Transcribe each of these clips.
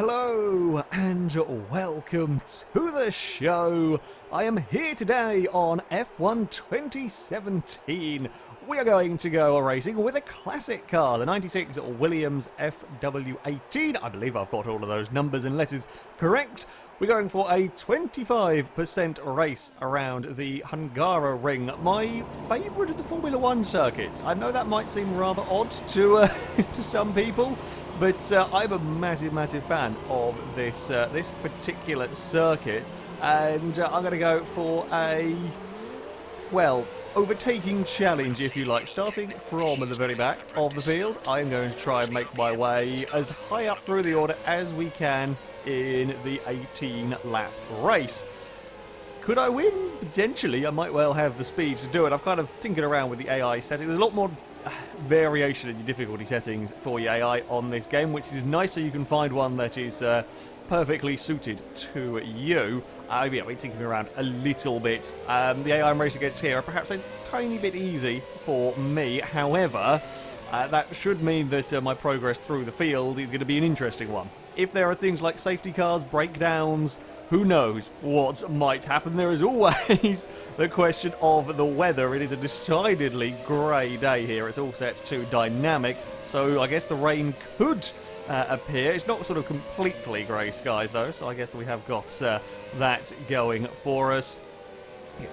Hello and welcome to the show. I am here today on F1 2017. We are going to go racing with a classic car, the 96 Williams FW18. I believe I've got all of those numbers and letters correct. We're going for a 25% race around the Hungaroring, my favourite of the Formula One circuits. I know that might seem rather odd to to some people, but I'm a massive fan of this this particular circuit, and I'm going to go for a, well, overtaking challenge, if you like. Starting from the very back of the field, I'm going to try and make my way as high up through the order as we can in the 18-lap race. Could I win? Potentially. I might well have the speed to do it. I've kind of tinkered around with the AI settings. There's a lot more variation in your difficulty settings for your AI on this game, which is nice, so you can find one that is perfectly suited to you. Yeah, we're tinkering around a little bit. The AI I'm racing against here are perhaps a tiny bit easy for me. However, that should mean that my progress through the field is going to be an interesting one. If there are things like safety cars, breakdowns, who knows what might happen. There is always the question of the weather. It is a decidedly grey day here. It's all set to dynamic, so I guess the rain could appear. It's not sort of completely grey skies though, so I guess we have got that going for us.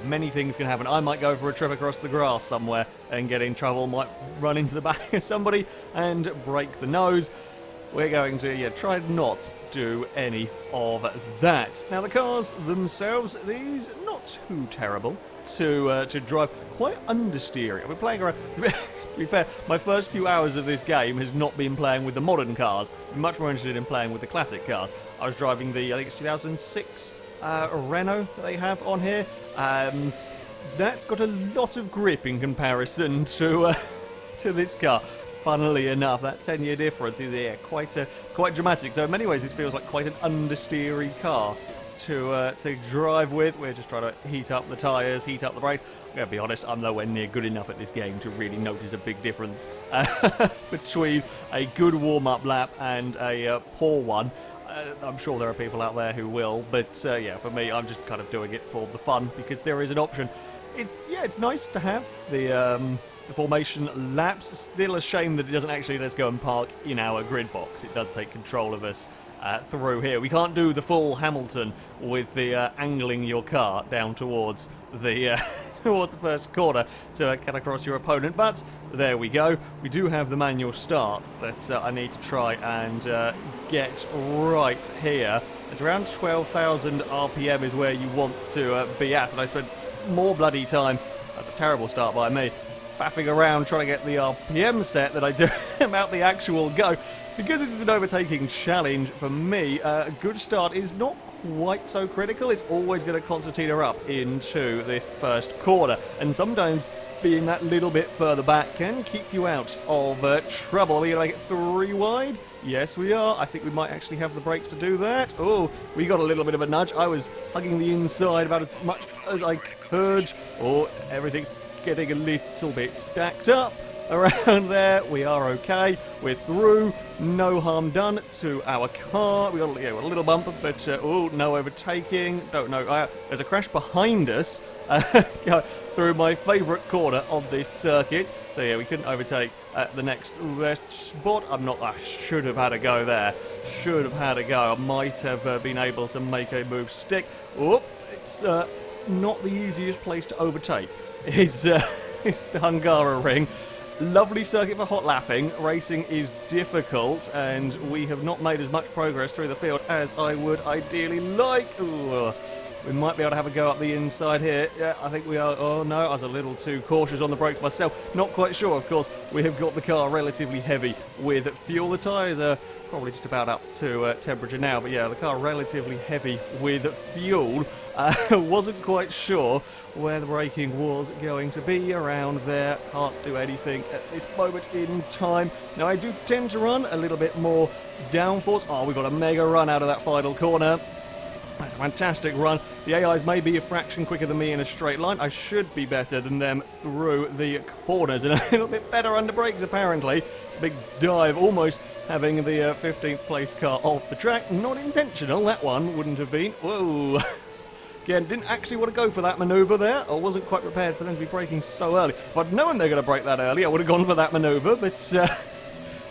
Many things can happen. I might go for a trip across the grass somewhere and get in trouble, might run into the back of somebody and break the nose. We're going to try not do any of that. Now the cars themselves, these not too terrible to drive, quite understeering. We're playing around. To be fair, my first few hours of this game has not been playing with the modern cars. I'm much more interested in playing with the classic cars. I was driving the, I think it's 2006 Renault that they have on here. That's got a lot of grip in comparison to this car. Funnily enough, that 10-year difference is quite dramatic. So in many ways, this feels like quite an understeery car to drive with. We're just trying to heat up the tyres, heat up the brakes. I'm going to be honest, I'm nowhere near good enough at this game to really notice a big difference between a good warm-up lap and a poor one. I'm sure there are people out there who will, but yeah, for me, I'm just kind of doing it for the fun because there is an option. It's nice to have the formation laps. Still a shame that it doesn't actually let us go and park in our grid box. It does take control of us through here. We can't do the full Hamilton with the angling your car down towards the towards the first corner to cut across your opponent, but there we go. We do have the manual start that I need to try and get right here. It's around 12,000 RPM is where you want to be at, and I spent more bloody time, that's a terrible start by me, faffing around trying to get the RPM set that I do about the actual go. Because this is an overtaking challenge for me, a good start is not quite so critical. It's always going to concertina up into this first corner, and sometimes being that little bit further back can keep you out of trouble. Are we going to make it 3 wide? Yes, we are. I think we might actually have the brakes to do that. Oh, we got a little bit of a nudge. I was hugging the inside about as much as I could. Oh, everything's getting a little bit stacked up around there. We are okay. We're through. No harm done to our car. We got a little bump, but oh, no overtaking. Don't know. There's a crash behind us through my favourite corner of this circuit. So yeah, we couldn't overtake the next spot. I should have had a go there. Should have had a go. I might have been able to make a move stick. Oh, it's not the easiest place to overtake. It's the Hungaroring. Lovely circuit for hot lapping. Racing is difficult, and we have not made as much progress through the field as I would ideally like. Ooh, we might be able to have a go up the inside here. Yeah, I think we are. Oh no, I was a little too cautious on the brakes myself. Not quite sure, of course. We have got the car relatively heavy with fuel. The tyres are probably just about up to temperature now, but yeah, the car relatively heavy with fuel. Wasn't quite sure where the braking was going to be around there. Can't do anything at this moment in time. Now, I do tend to run a little bit more downforce. Oh, we got a mega run out of that final corner. That's a fantastic run. The AIs may be a fraction quicker than me in a straight line. I should be better than them through the corners and a little bit better under brakes, apparently. It's a big dive, almost having the 15th place car off the track. Not intentional, that one wouldn't have been. Whoa. Again, didn't actually want to go for that manoeuvre there. I wasn't quite prepared for them to be braking so early. If I'd known they're going to brake that early, I would have gone for that manoeuvre, but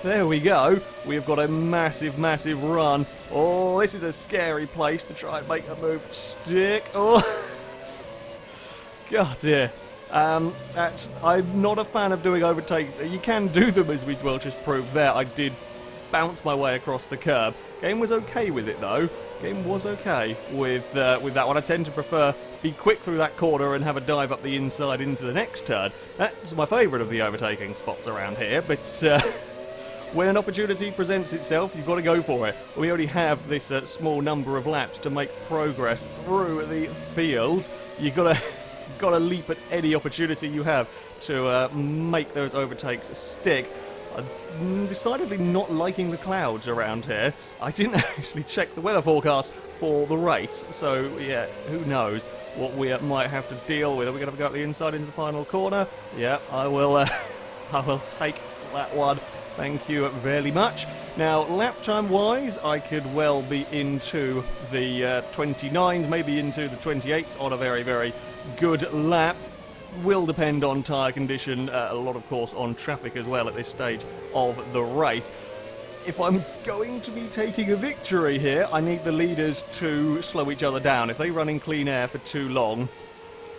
there we go. We've got a massive, massive run. Oh, this is a scary place to try and make a move stick. Oh, God, yeah. I'm not a fan of doing overtakes. You can do them, as we well just proved there. I did bounce my way across the curb. Game was okay with it, though. Game was okay with that one. I tend to prefer be quick through that corner and have a dive up the inside into the next turn. That's my favourite of the overtaking spots around here, but when an opportunity presents itself, you've got to go for it. We only have this small number of laps to make progress through the field. You've got to leap at any opportunity you have to make those overtakes stick. I'm decidedly not liking the clouds around here. I didn't actually check the weather forecast for the race, so yeah, who knows what we might have to deal with. Are we going to go up the inside into the final corner? Yeah, I will take that one. Thank you very much. Now, lap time wise, I could well be into the 29s, maybe into the 28s on a very, very good lap. Will depend on tyre condition, a lot of course on traffic as well at this stage of the race. If I'm going to be taking a victory here, I need the leaders to slow each other down. If they run in clean air for too long,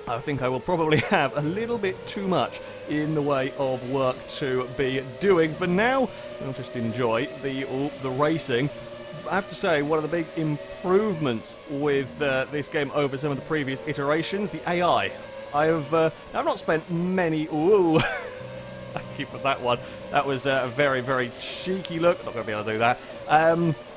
I think I will probably have a little bit too much in the way of work to be doing. For now, I'll just enjoy the racing. I have to say, one of the big improvements with this game over some of the previous iterations, the AI. I've not spent many... Ooh, thank you for that one. That was a very, very cheeky look. Not going to be able to do that.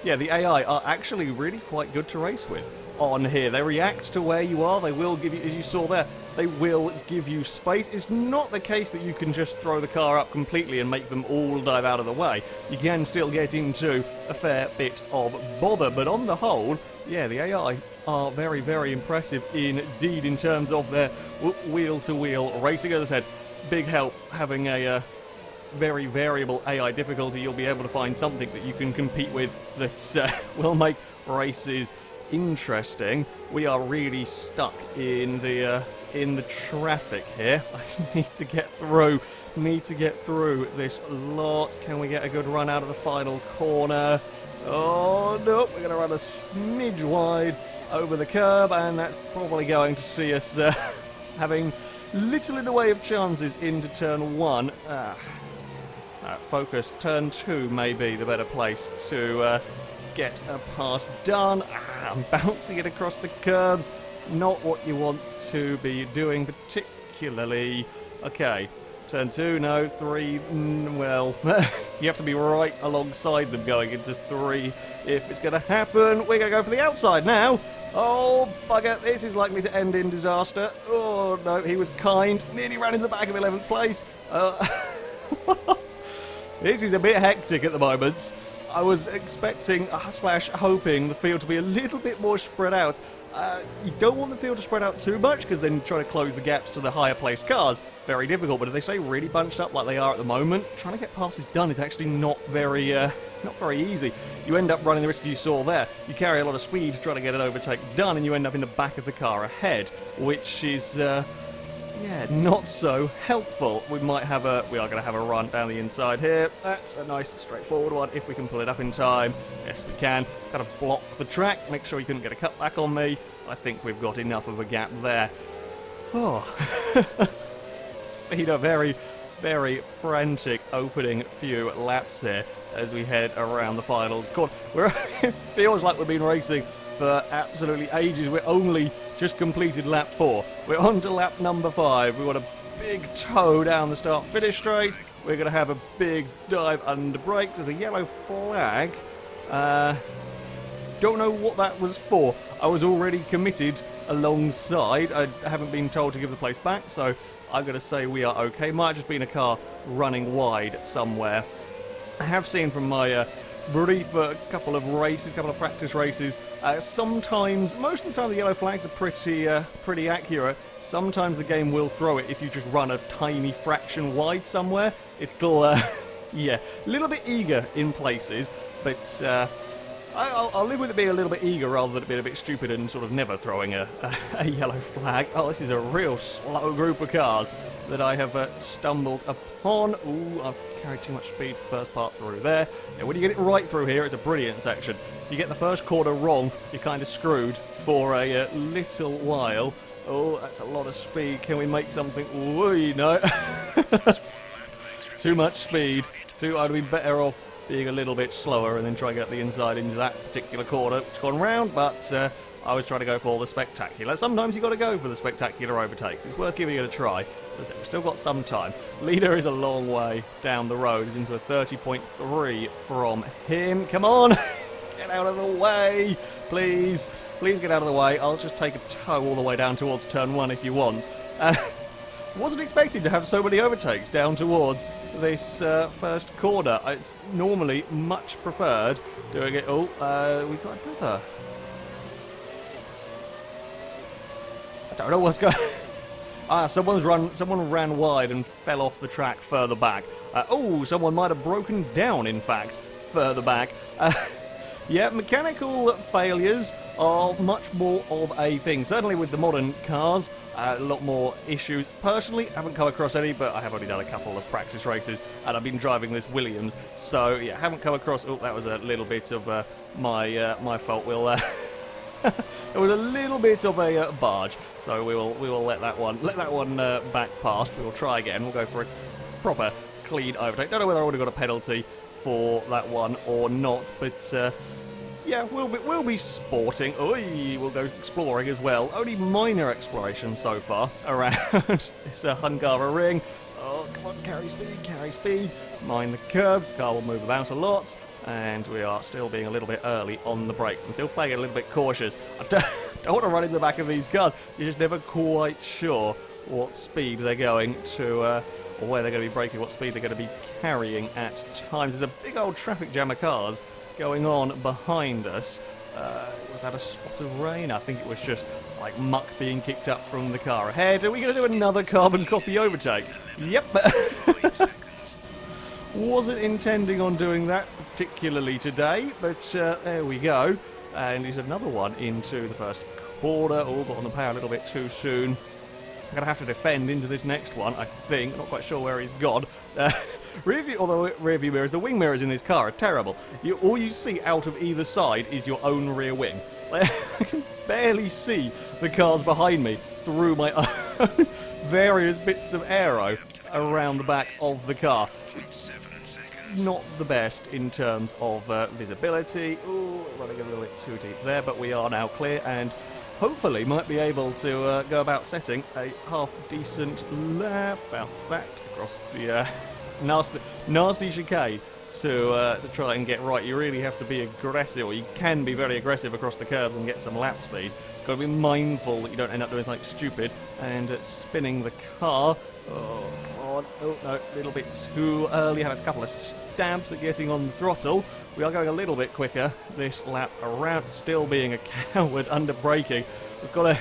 Yeah, the AI are actually really quite good to race with on here. They react to where you are. They will give you, as you saw there, they will give you space. It's not the case that you can just throw the car up completely and make them all dive out of the way. You can still get into a fair bit of bother, but on the whole, yeah, the AI are very, very impressive indeed in terms of their wheel-to-wheel racing. As I said, big help having a very variable AI difficulty. You'll be able to find something that you can compete with that will make races interesting. We are really stuck in the traffic here. I need to get through this lot. Can we get a good run out of the final corner? Oh no, we're going to run a smidge wide over the curb, and that's probably going to see us having little in the way of chances into turn one. Focus, turn two may be the better place to get a pass done. I'm bouncing it across the curbs. Not what you want to be doing particularly. Okay, turn two, no, three, well, you have to be right alongside them going into three if it's going to happen. We're going to go for the outside now. Oh, bugger, this is likely to end in disaster. Oh, no, he was kind. Nearly ran in the back of 11th place. This is a bit hectic at the moment. I was expecting, / hoping, the field to be a little bit more spread out. You don't want the field to spread out too much, because then trying to close the gaps to the higher placed cars, very difficult. But if they stay really bunched up like they are at the moment, trying to get passes done is actually not very easy. You end up running the risk you saw there. You carry a lot of speed trying to get an overtake done, and you end up in the back of the car ahead, which is yeah, not so helpful. We are going to have a run down the inside here. That's a nice straightforward one if we can pull it up in time. Yes, we can. Kind of block the track, make sure you couldn't get a cut back on me. I think we've got enough of a gap there. Oh, it's been a very, very frantic opening few laps here as we head around the final corner. It feels like we've been racing for absolutely ages. We're only just completed lap 4. We're on to lap number 5. We want a big toe down the start-finish straight. We're going to have a big dive under brakes. There's a yellow flag. Don't know what that was for. I was already committed alongside. I haven't been told to give the place back, so I'm going to say we are okay. Might have just been a car running wide somewhere. I have seen from my ready for a couple of races, a couple of practice races. Sometimes, most of the time the yellow flags are pretty accurate. Sometimes the game will throw it if you just run a tiny fraction wide somewhere. It'll, yeah, a little bit eager in places, but I'll live with it being a little bit eager rather than it being a bit stupid and sort of never throwing a yellow flag. Oh, this is a real slow group of cars that I have stumbled upon. Ooh, I've carried too much speed for the first part through there. Yeah, when you get it right through here, it's a brilliant section. If you get the first corner wrong, you're kind of screwed for a little while. Oh, that's a lot of speed. Can we make something? Ooh, no. Too much speed. I'd be better off being a little bit slower and then try to get the inside into that particular corner. It's gone round, but I was trying to go for the spectacular. Sometimes you've got to go for the spectacular overtakes. It's worth giving it a try. As I said, we've still got some time. Leader is a long way down the road. He's into a 30.3 from him. Come on! Get out of the way! Please. Please get out of the way. I'll just take a tow all the way down towards turn 1 if you want. Wasn't expecting to have so many overtakes down towards this first corner. It's normally much preferred doing it. Oh, we got another. I don't know what's going. Someone ran wide and fell off the track further back. Oh, someone might have broken down. In fact, further back. Yeah, mechanical failures are much more of a thing. Certainly with the modern cars, a lot more issues. Personally, I haven't come across any, but I have only done a couple of practice races, and I've been driving this Williams, so yeah, haven't come across. Oh, that was a little bit of my fault. We'll it was a little bit of a barge, so we will let that one back past. We will try again. We'll go for a proper clean overtake. Don't know whether I would have got a penalty for that one or not, but yeah, we'll be sporting. Oi, we'll go exploring as well. Only minor exploration so far around this hungaroring. Oh, come on, carry speed. Mind the curbs. The car will move about a lot, and we are still being a little bit early on the brakes. I'm still playing it a little bit cautious. I don't want to run in the back of these cars. You're just never quite sure what speed they're going to, or where they're going to be braking, what speed they're going to be carrying at times. There's a big old traffic jam of cars going on behind us. Was that a spot of rain? I think it was just like muck being kicked up from the car ahead. Are we going to do another carbon copy overtake? Yep. Wasn't intending on doing that particularly today, but there we go. And there's another one into the first quarter. Oh, got on the power a little bit too soon. I'm going to have to defend into this next one, I think. Not quite sure where he's gone. Although rear view mirrors, the wing mirrors in this car are terrible. All you see out of either side is your own rear wing. I can barely see the cars behind me through my own various bits of aero around the back of the car. It's not the best in terms of visibility. Ooh, running a little bit too deep there, but we are now clear and hopefully might be able to go about setting a half-decent lap. Bounce that across the nasty chicane to try and get right. You really have to be aggressive, or you can be very aggressive across the curves and get some lap speed. Got to be mindful that you don't end up doing something stupid and spinning the car. Oh, come on. Oh, no, a little bit too early. Had a couple of stabs at getting on the throttle. We are going a little bit quicker this lap around, still being a coward under braking. We've got to...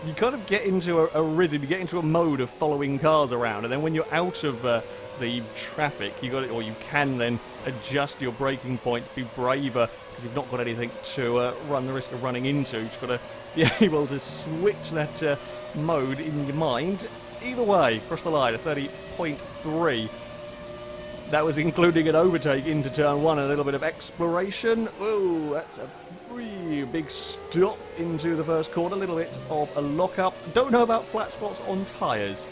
You kind of get into a rhythm, you get into a mode of following cars around, and then when you're out of the traffic, you can then adjust your braking points, be braver, because you've not got anything to run the risk of running into. You've just got to be able to switch that mode in your mind. Either way, across the line, a 30.3. That was including an overtake into turn 1, a little bit of exploration. Oh, that's a really big stop into the first corner, a little bit of a lock-up. Don't know about flat spots on tyres.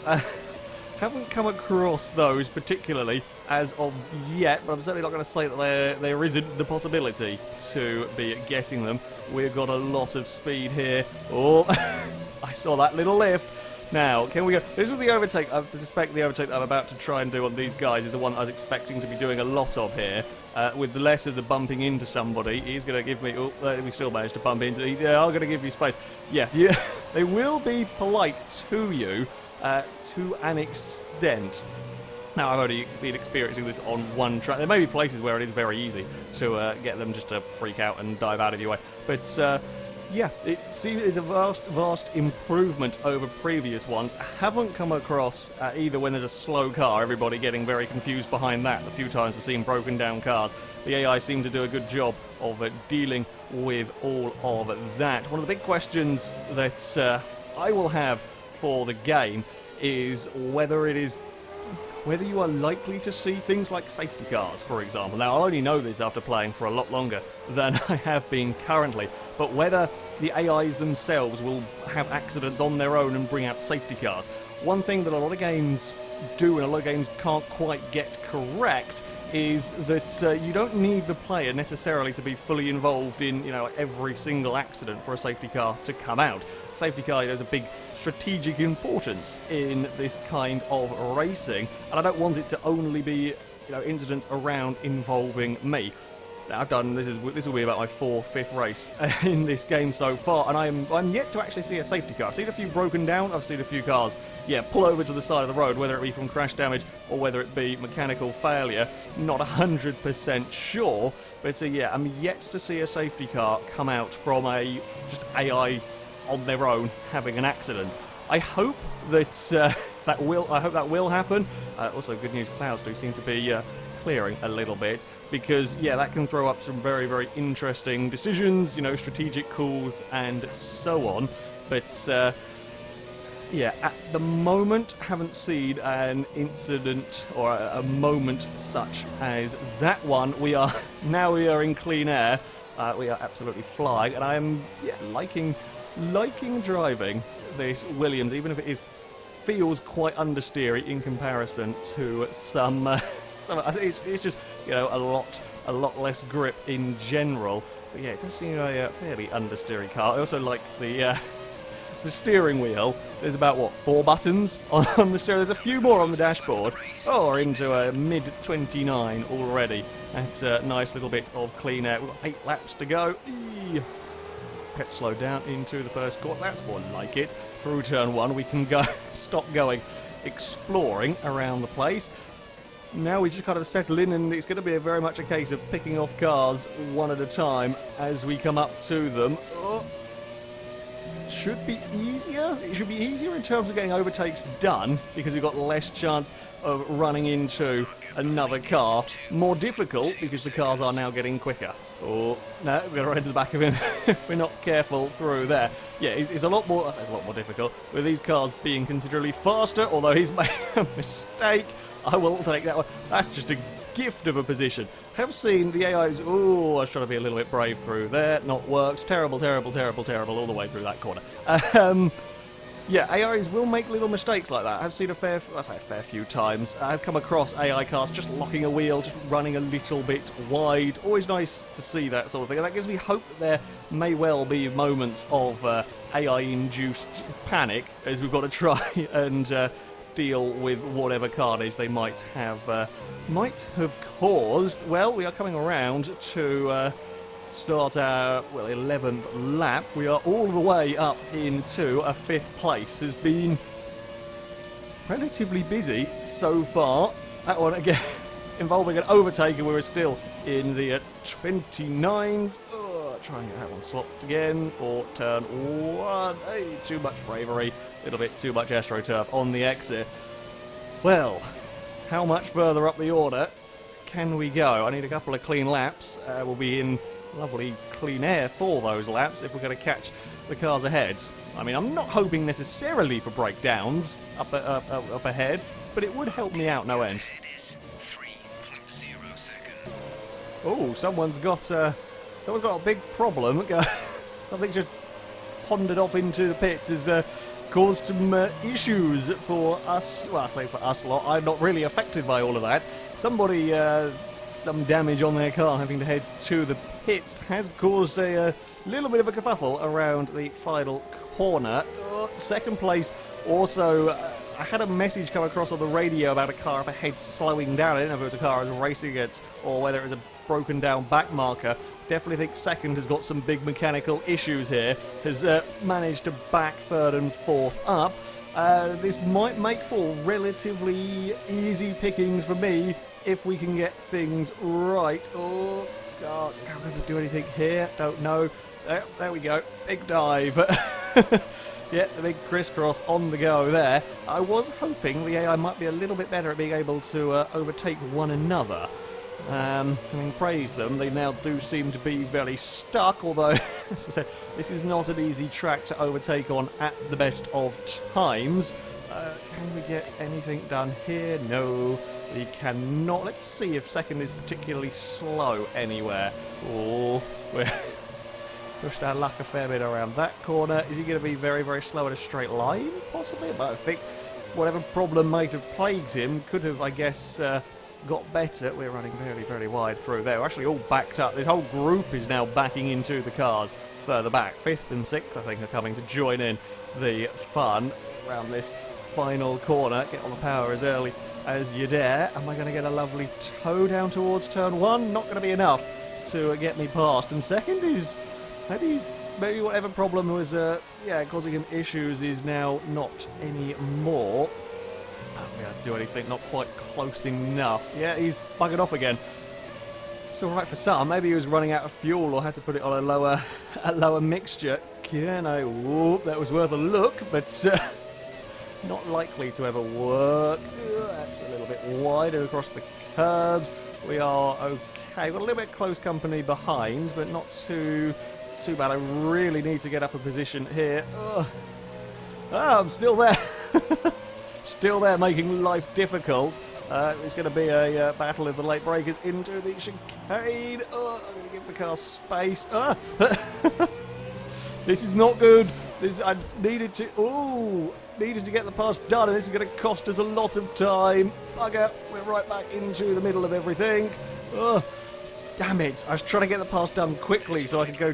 Haven't come across those particularly as of yet, but I'm certainly not going to say that there isn't the possibility to be getting them. We've got a lot of speed here. Oh, I saw that little lift. Now, can we go... This is the overtake. I suspect the overtake that I'm about to try and do on these guys is the one I was expecting to be doing a lot of here. With the less of the bumping into somebody, he's going to give me... Oh, we still managed to bump into... They are going to give you space. Yeah, they will be polite to you to an extent. Now, I've only been experiencing this on one track. There may be places where it is very easy to get them just to freak out and dive out of your way. But, yeah, it seems a vast improvement over previous ones. I haven't come across, either when there's a slow car, everybody getting very confused behind that. The few times we've seen broken down cars, the AI seem to do a good job of dealing with all of that. One of the big questions that I will have for the game is whether you are likely to see things like safety cars, for example. Now, I only know this after playing for a lot longer than I have been currently, but whether the AIs themselves will have accidents on their own and bring out safety cars. One thing that a lot of games do and a lot of games can't quite get correct is that you don't need the player necessarily to be fully involved in, every single accident for a safety car to come out. Safety car has a big strategic importance in this kind of racing, and I don't want it to only be, incidents around involving me. Now, I've done this will be about my 4th, 5th race in this game so far, and I'm yet to actually see a safety car. I've seen a few broken down. I've seen a few cars, pull over to the side of the road, whether it be from crash damage or whether it be mechanical failure. Not 100% sure, but I'm yet to see a safety car come out from a just AI on their own having an accident. I hope that that will happen. Also, good news: clouds do seem to be clearing a little bit, because that can throw up some very, very interesting decisions, strategic calls and so on. But at the moment, haven't seen an incident or a moment such as that one. We are in clean air. We are absolutely flying, and I am liking driving this Williams, even if it feels quite understeery in comparison to some. I think it's just a lot less grip in general. But it does seem a fairly understeery car. I also like the steering wheel. There's about 4 buttons on the steering. There's a few more on the dashboard. Oh, we're into a mid 29 already. That's a nice little bit of clean air. We've got 8 laps to go. Let's slow down into the first corner. That's more like it. Through turn 1, we can stop going exploring around the place. Now we just kind of settle in, and it's going to be very much a case of picking off cars one at a time as we come up to them. Should be easier. It should be easier in terms of getting overtakes done, because we've got less chance of running into another car. More difficult because the cars are now getting quicker. Oh, no, we're going to run into the back of him. We're not careful through there. It's a lot more difficult with these cars being considerably faster, although he's made a mistake. I will take that one. That's just a gift of a position. Have seen the AIs. Oh, I was trying to be a little bit brave through there. Not worked. Terrible all the way through that corner. AIs will make little mistakes like that. I've seen a fair few times. I've come across AI cars just locking a wheel, just running a little bit wide. Always nice to see that sort of thing. And that gives me hope that there may well be moments of AI-induced panic as we've got to try and deal with whatever carnage they might have caused. Well, we are coming around to start our 11th lap. We are all the way up into a 5th place. Has been relatively busy so far. That one again involving an overtaker. We're still in the 29s. Try and get that one swapped again for turn 1. Hey, too much bravery. A little bit too much AstroTurf on the exit. Well, how much further up the order can we go? I need a couple of clean laps. We'll be in lovely clean air for those laps if we're going to catch the cars ahead. I mean, I'm not hoping necessarily for breakdowns up ahead, but it would help me out no end. Oh, someone's got a big problem. Something's just pondered off into the pits. Has caused some issues for us. Well, I say for us lot. I'm not really affected by all of that. Somebody, some damage on their car having to head to the pits has caused a little bit of a kerfuffle around the final corner. Second place also, I had a message come across on the radio about a car up ahead slowing down. I didn't know if it was a car I was racing it or whether it was a broken down back marker. Definitely think second has got some big mechanical issues here. Has managed to back third and fourth up. This might make for relatively easy pickings for me if we can get things right. Oh, God, can't really do anything here. Don't know. There we go. Big dive. Yeah, the big crisscross on the go there. I was hoping the AI might be a little bit better at being able to overtake one another. I mean, praise them. They now do seem to be very stuck, although, as I said, this is not an easy track to overtake on at the best of times. Can we get anything done here? No, we cannot. Let's see if second is particularly slow anywhere. Oh, we're pushed our luck a fair bit around that corner. Is he going to be very, very slow in a straight line? Possibly, but I think whatever problem might have plagued him could have, I guess, got better. We're running very, very wide through there. We're actually all backed up. This whole group is now backing into the cars further back. 5th and 6th, I think, are coming to join in the fun around this final corner. Get on the power as early as you dare. Am I going to get a lovely toe down towards turn 1? Not going to be enough to get me past. And second is... Maybe whatever problem was causing him issues is now not anymore. Not going to do anything, not quite close enough. Yeah, he's buggered off again. It's alright for some. Maybe he was running out of fuel or had to put it on a lower mixture. Whoop, that was worth a look, but not likely to ever work. That's a little bit wider across the curbs. We are okay. We've got a little bit close company behind, but not too bad. I really need to get up a position here. I'm still there. Still there, making life difficult. It's going to be a battle of the late breakers into the chicane. I'm going to give the car space. This is not good. I needed to get the pass done, and this is going to cost us a lot of time. Bugger, we're right back into the middle of everything. Damn it! I was trying to get the pass done quickly so I could go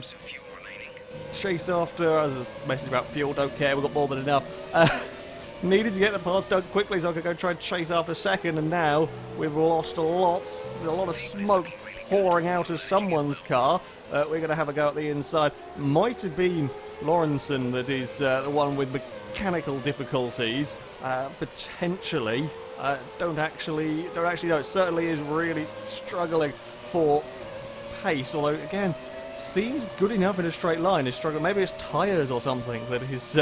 chase after. I was messaging about fuel. Don't care. We've got more than enough. Needed to get the pass done quickly so I could go try and chase after second, and now we've lost a lot of smoke pouring out of someone's car. We're going to have a go at the inside. Might have been Lawrenson that is the one with mechanical difficulties. Potentially. Don't actually know. It certainly is really struggling for pace, although again seems good enough in a straight line. Is struggling. Maybe it's tyres or something that is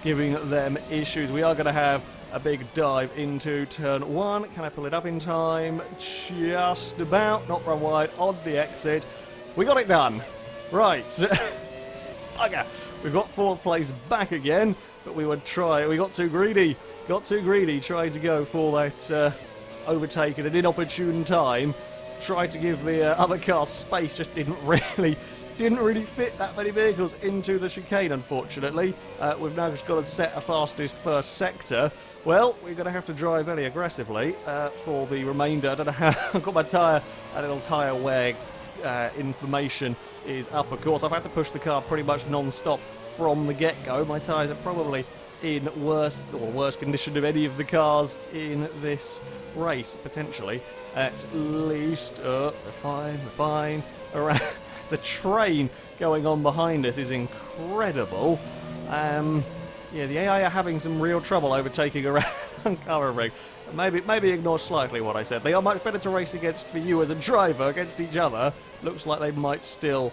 giving them issues. We are going to have a big dive into turn 1. Can I pull it up in time? Just about. Not run wide on the exit. We got it done. Right. Bugger. We've got 4th place back again, but we got too greedy. Trying to go for that overtake at an inopportune time. Tried to give the other car space, just didn't really fit that many vehicles into the chicane, unfortunately. We've now just got to set a fastest first sector. Well, we're going to have to drive very aggressively for the remainder. I don't know how. I've got my little tyre wear information is up, of course. I've had to push the car pretty much non-stop from the get-go. My tyres are probably in worse condition of any of the cars in this race, potentially. At least, we're fine. Around the train going on behind us is incredible. Yeah, the AI are having some real trouble overtaking around hungaroring. Maybe ignore slightly what I said. They are much better to race against for you as a driver, against each other. Looks like they might still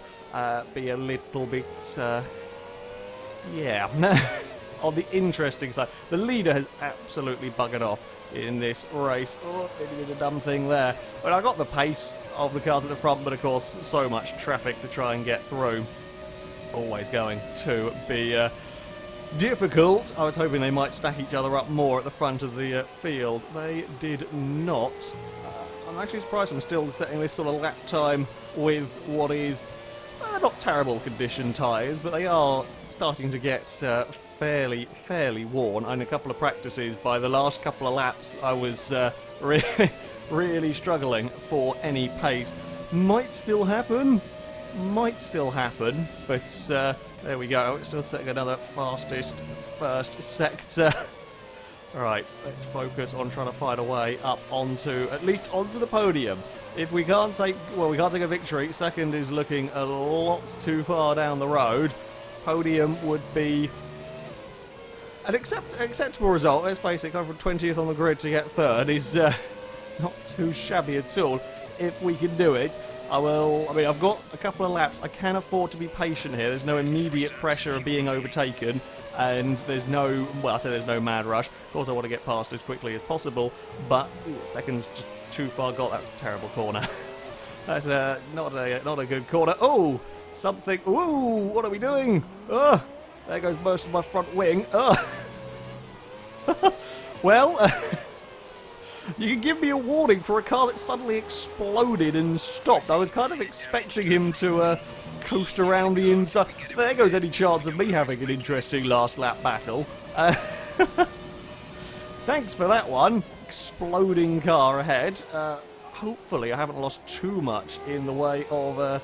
be a little bit, on the interesting side. The leader has absolutely buggered off in this race. Maybe did a dumb thing there. But I got the pace of the cars at the front, but of course so much traffic to try and get through. Always going to be difficult. I was hoping they might stack each other up more at the front of the field. They did not. I'm actually surprised I'm still setting this sort of lap time with what is not terrible condition tyres, but they are starting to get fairly worn. In a couple of practices, by the last couple of laps, I was really struggling for any pace. Might still happen, but there we go. It's still setting another fastest first sector. Right, let's focus on trying to find a way up at least onto the podium. If we can't take a victory, second is looking a lot too far down the road. Podium would be An acceptable result, let's face it, going from 20th on the grid to get 3rd is not too shabby at all. If we can do it, I mean, I've got a couple of laps. I can afford to be patient here. There's no immediate pressure of being overtaken, and there's no, well, I say there's no mad rush. Of course, I want to get past as quickly as possible, but seconds just too far got. That's a terrible corner. That's not a good corner. Oh, something. Ooh, what are we doing? Oh, there goes most of my front wing. Oh. Well, you can give me a warning for a car that suddenly exploded and stopped. I was kind of expecting him to coast around the inside. There goes any chance of me having an interesting last lap battle. Thanks for that one. Exploding car ahead. Hopefully I haven't lost too much in the way of a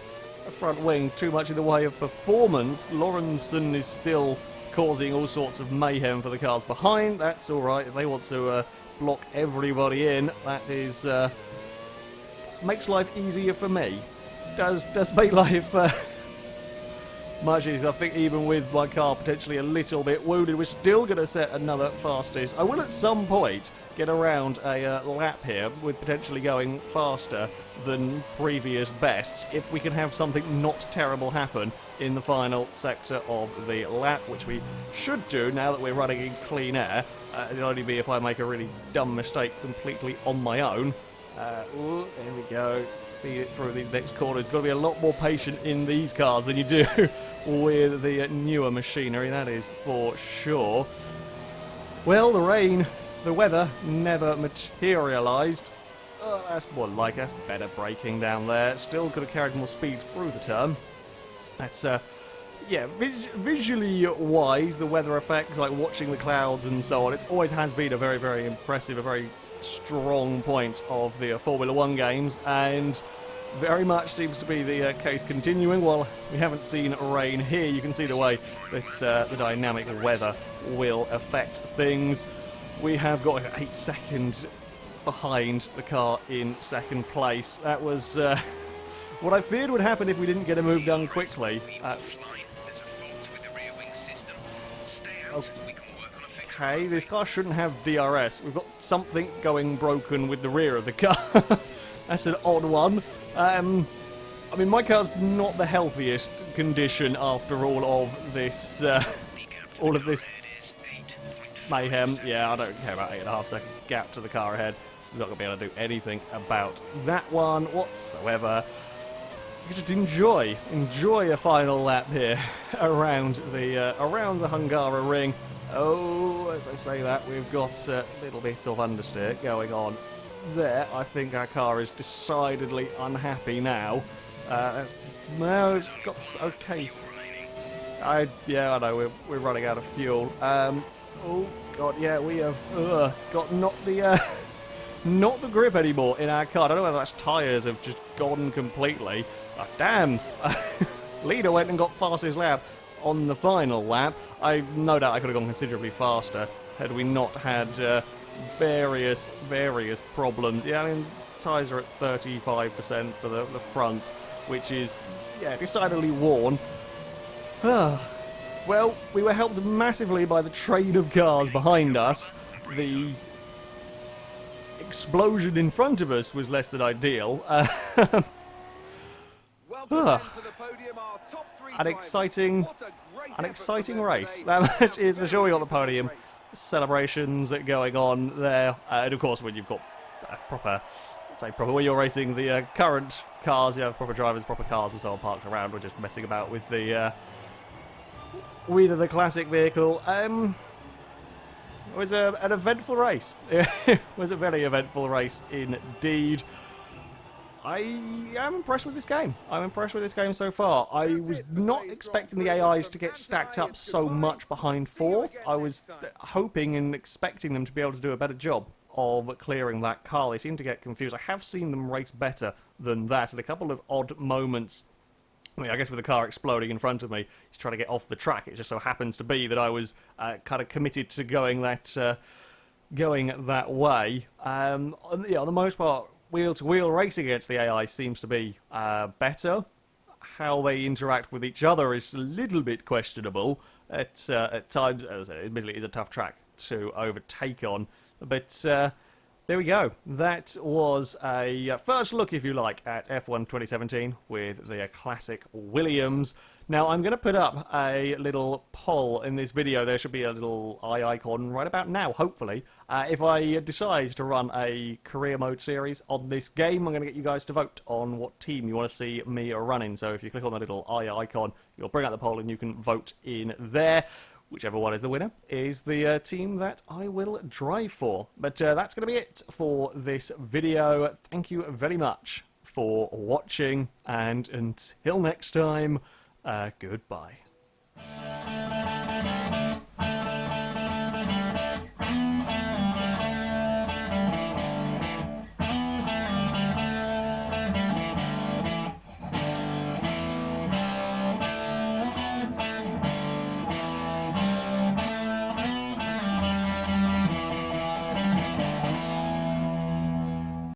front wing, too much in the way of performance. Lawrenson is still causing all sorts of mayhem for the cars behind. That's alright. If they want to block everybody in, that is makes life easier for me. Does make life much easier. I think even with my car potentially a little bit wounded, we're still going to set another fastest. I will at some point get around a lap here with potentially going faster than previous bests if we can have something not terrible happen in the final sector of the lap, which we should do now that we're running in clean air. It'll only be if I make a really dumb mistake completely on my own. Ooh, there we go. Feed it through these next corners. Got to be a lot more patient in these cars than you do with the newer machinery, that is for sure. Well, the weather never materialised. That's more like us. Better braking down there. Still could have carried more speed through the turn. That's, yeah, visually wise, the weather effects, like watching the clouds and so on, it always has been a very, very impressive, a very strong point of the Formula 1 games, and very much seems to be the case continuing. While we haven't seen rain here, you can see the way that the dynamic weather will affect things. We have got 8 seconds behind the car in second place. That was what I feared would happen if we didn't get a move done quickly. Okay, this car shouldn't have DRS. We've got something going broken with the rear of the car. That's an odd one. I mean, my car's not the healthiest condition after all of this mayhem. Yeah, I don't care about 8.5 second gap to the car ahead. So I'm not going to be able to do anything about that one whatsoever. You just enjoy a final lap here around the hungaroring. Oh, as I say that, we've got a little bit of understeer going on there. I think our car is decidedly unhappy now. No, it's got okay. Yeah, I know we're running out of fuel. Oh God, yeah, we have got not the grip anymore in our car. I don't know whether that's tyres have just gone completely. Oh, damn! Leader went and got fastest lap on the final lap. I no doubt I could have gone considerably faster had we not had various problems. Yeah, I mean, tyres are at 35% for the front, which is, yeah, decidedly worn. Well, we were helped massively by the train of cars behind us. The explosion in front of us was less than ideal. An exciting race. That much is for sure. We got the podium. Celebrations going on there. And of course, when you've got proper, when you're racing the current cars, you have proper drivers, proper cars and so on parked around. We're just messing about with the the classic vehicle. It was an eventful race. It was a very eventful race indeed. I am impressed with this game. I'm impressed with this game so far. I was not expecting the AIs to get stacked up so much behind fourth. I was hoping and expecting them to be able to do a better job of clearing that car. They seem to get confused. I have seen them race better than that at a couple of odd moments. I mean, I guess with the car exploding in front of me, he's trying to get off the track. It just so happens to be that I was kind of committed to going that way. Yeah, on the most part, wheel-to-wheel racing against the AI seems to be better. How they interact with each other is a little bit questionable. at times. As I say, admittedly, it is a tough track to overtake on, but there we go. That was a first look, if you like, at F1 2017 with the classic Williams. Now, I'm going to put up a little poll in this video. There should be a little eye icon right about now, hopefully. If I decide to run a career mode series on this game, I'm going to get you guys to vote on what team you want to see me running. So if you click on the little eye icon, you'll bring up the poll and you can vote in there. Whichever one is the winner is the team that I will drive for. But that's going to be it for this video. Thank you very much for watching, and until next time, goodbye.